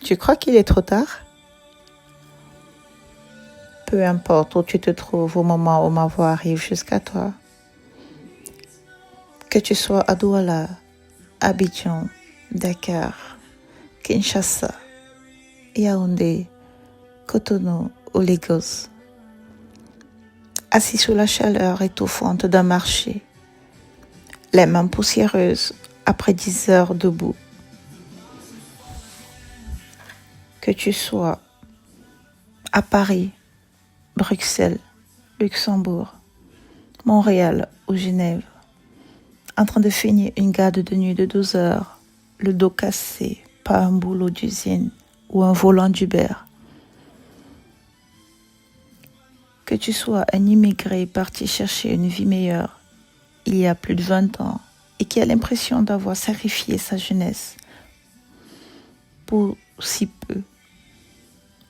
Tu crois qu'il est trop tard? Peu importe où tu te trouves au moment où ma voix arrive jusqu'à toi. Que tu sois à Douala, Abidjan, Dakar, Kinshasa, Yaoundé, Cotonou ou Lagos. Assis sous la chaleur étouffante d'un marché, les mains poussiéreuses après 10 heures debout. Que tu sois à Paris, Bruxelles, Luxembourg, Montréal ou Genève, en train de finir une garde de nuit de 12 heures, le dos cassé par un boulot d'usine ou un volant d'Uber. Que tu sois un immigré parti chercher une vie meilleure il y a plus de 20 ans et qui a l'impression d'avoir sacrifié sa jeunesse pour si peu,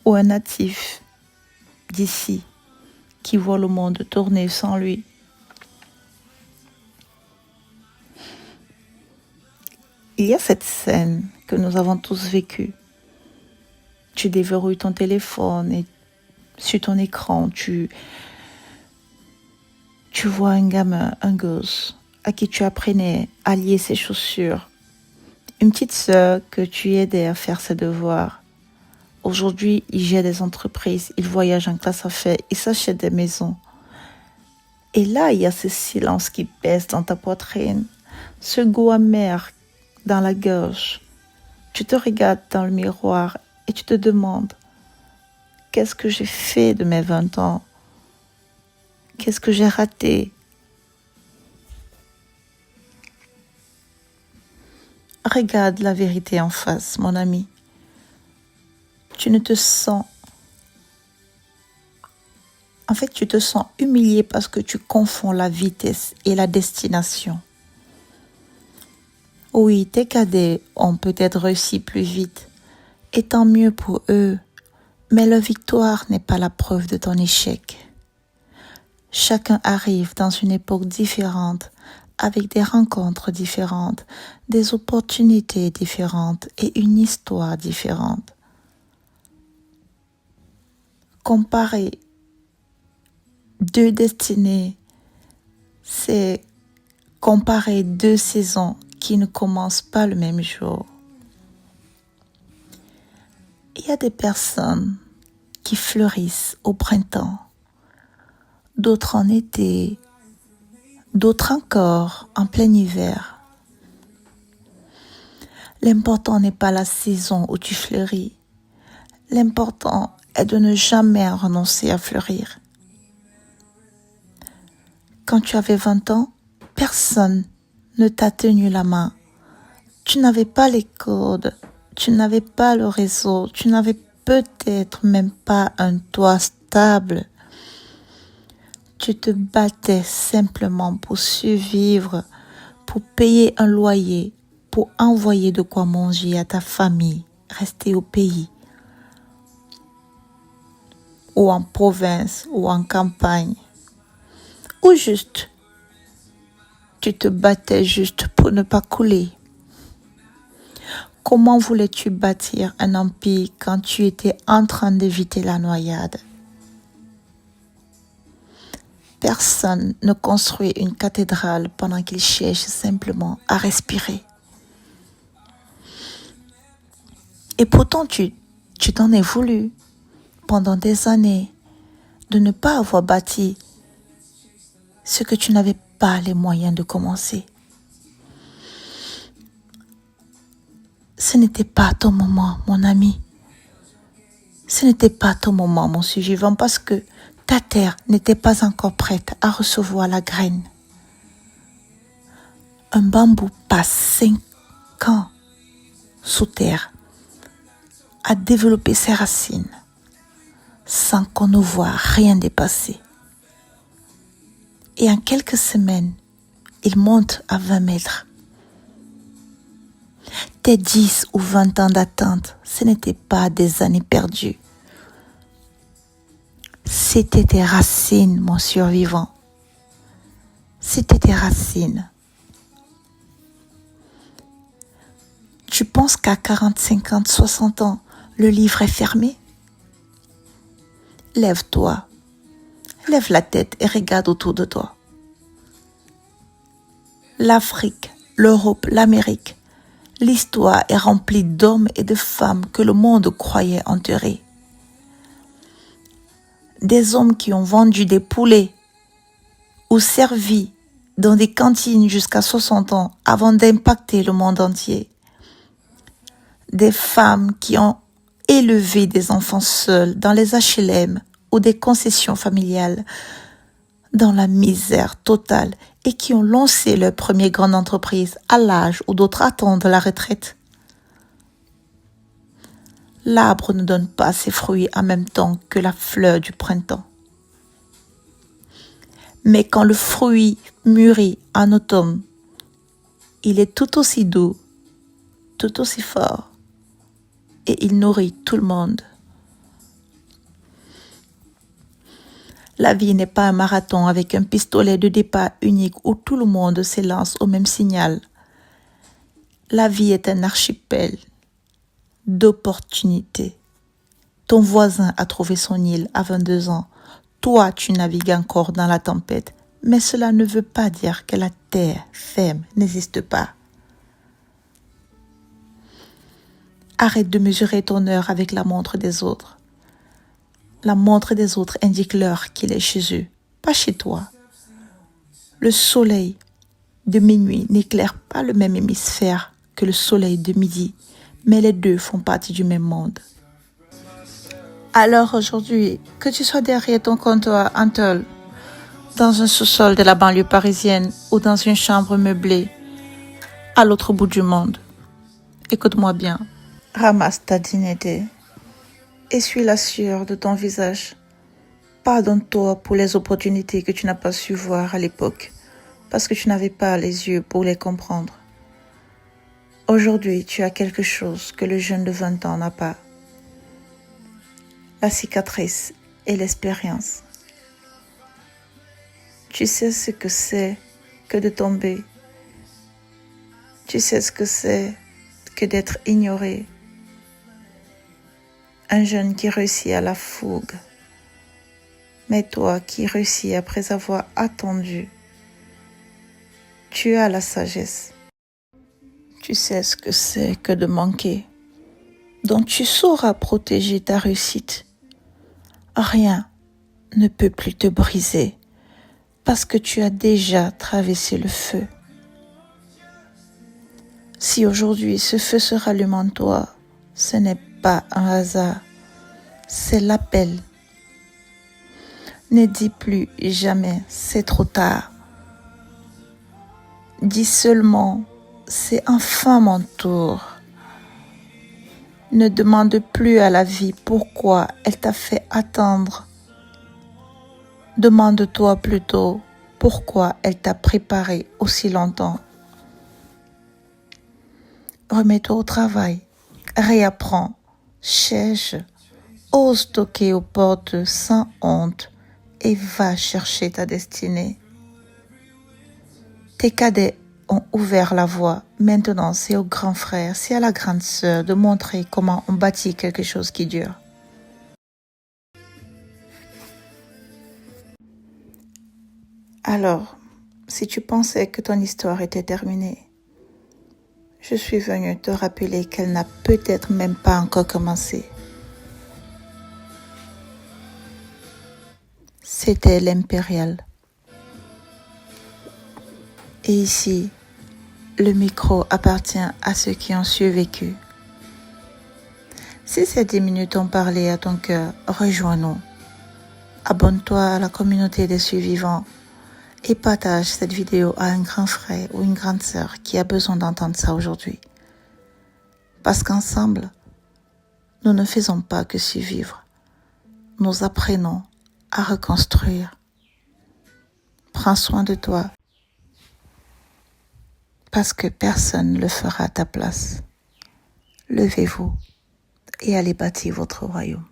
ou un natif d'ici qui voit le monde tourner sans lui. Il y a cette scène que nous avons tous vécue. Tu déverrouilles ton téléphone et sur ton écran, tu vois un gamin, un gosse, à qui tu apprenais à lier ses chaussures. Une petite sœur que tu aidais à faire ses devoirs. Aujourd'hui, il gère des entreprises, il voyage en classe affaires, il s'achète des maisons. Et là, il y a ce silence qui pèse dans ta poitrine, ce goût amer dans la gorge. Tu te regardes dans le miroir et tu te demandes, qu'est-ce que j'ai fait de mes 20 ans? Qu'est-ce que j'ai raté? Regarde la vérité en face, mon ami. Tu te sens humilié parce que tu confonds la vitesse et la destination. Oui, tes cadets ont peut-être réussi plus vite, et tant mieux pour eux, mais leur victoire n'est pas la preuve de ton échec. Chacun arrive dans une époque différente, avec des rencontres différentes, des opportunités différentes et une histoire différente. Comparer deux destinées, c'est comparer deux saisons qui ne commencent pas le même jour. Il y a des personnes qui fleurissent au printemps, d'autres en été, d'autres encore en plein hiver. L'important n'est pas la saison où tu fleuris. L'important est de ne jamais renoncer à fleurir. Quand tu avais 20 ans, personne ne t'a tenu la main. Tu n'avais pas les codes, tu n'avais pas le réseau, tu n'avais peut-être même pas un toit stable. Tu te battais simplement pour survivre, pour payer un loyer, pour envoyer de quoi manger à ta famille, rester au pays, ou en province, ou en campagne, ou juste, tu te battais juste pour ne pas couler. Comment voulais-tu bâtir un empire quand tu étais en train d'éviter la noyade? Personne ne construit une cathédrale pendant qu'il cherche simplement à respirer. Et pourtant, tu t'en es voulu pendant des années de ne pas avoir bâti ce que tu n'avais pas les moyens de commencer. Ce n'était pas ton moment, mon ami. Ce n'était pas ton moment, mon survivant, parce que ta terre n'était pas encore prête à recevoir la graine. Un bambou passe 5 ans sous terre à développer ses racines sans qu'on ne voit rien dépasser. Et en quelques semaines, il monte à 20 mètres. Tes 10 ou 20 ans d'attente, ce n'étaient pas des années perdues. C'était tes racines, mon survivant. C'était tes racines. Tu penses qu'à 40, 50, 60 ans, Le livre est fermé. Lève-toi, lève la tête et regarde autour de toi. L'Afrique, l'Europe, l'Amérique, l'histoire est remplie d'hommes et de femmes que le monde croyait enterrés. Des hommes qui ont vendu des poulets ou servi dans des cantines jusqu'à 60 ans avant d'impacter le monde entier. Des femmes qui ont élevé des enfants seuls dans les HLM ou des concessions familiales dans la misère totale et qui ont lancé leur première grande entreprise à l'âge où d'autres attendent la retraite. L'arbre ne donne pas ses fruits en même temps que la fleur du printemps. Mais quand le fruit mûrit en automne, il est tout aussi doux, tout aussi fort, et il nourrit tout le monde. La vie n'est pas un marathon avec un pistolet de départ unique où tout le monde s'élance au même signal. La vie est un archipel d'opportunités. Ton voisin a trouvé son île à 22 ans. Toi, tu navigues encore dans la tempête. Mais cela ne veut pas dire que la terre ferme n'existe pas. Arrête de mesurer ton heure avec la montre des autres. La montre des autres indique l'heure qu'il est chez eux, pas chez toi. Le soleil de minuit n'éclaire pas le même hémisphère que le soleil de midi, mais les deux font partie du même monde. Alors aujourd'hui, que tu sois derrière ton comptoir Antol, dans un sous-sol de la banlieue parisienne ou dans une chambre meublée, à l'autre bout du monde, écoute-moi bien, ramasse ta dignité. Essuie la sueur de ton visage. Pardonne-toi pour les opportunités que tu n'as pas su voir à l'époque, parce que tu n'avais pas les yeux pour les comprendre. Aujourd'hui, tu as quelque chose que le jeune de 20 ans n'a pas. La cicatrice et l'expérience. Tu sais ce que c'est que de tomber. Tu sais ce que c'est que d'être ignoré. Un jeune qui réussit à la fougue. Mais toi qui réussis après avoir attendu, tu as la sagesse. Tu sais ce que c'est que de manquer. Donc tu sauras protéger ta réussite. Rien ne peut plus te briser parce que tu as déjà traversé le feu. Si aujourd'hui ce feu se rallume en toi, ce n'est pas un hasard, c'est l'appel. Ne dis plus jamais c'est trop tard. Dis seulement c'est enfin mon tour. Ne demande plus à la vie pourquoi elle t'a fait attendre. Demande-toi plutôt pourquoi elle t'a préparé aussi longtemps. Remets-toi au travail, réapprends, cherche, ose toquer aux portes sans honte et va chercher ta destinée. Tes cadets ont ouvert la voie. Maintenant, c'est au grand frère, c'est à la grande sœur de montrer comment on bâtit quelque chose qui dure. Alors, si tu pensais que ton histoire était terminée, je suis venue te rappeler qu'elle n'a peut-être même pas encore commencé. C'était l'Impérial. Et ici, le micro appartient à ceux qui ont survécu. Si ces 10 minutes ont parlé à ton cœur, rejoins-nous. Abonne-toi à la communauté des survivants et partage cette vidéo à un grand frère ou une grande sœur qui a besoin d'entendre ça aujourd'hui. Parce qu'ensemble, nous ne faisons pas que survivre. Nous apprenons à reconstruire. Prends soin de toi. Parce que personne ne le fera à ta place. Levez-vous et allez bâtir votre royaume.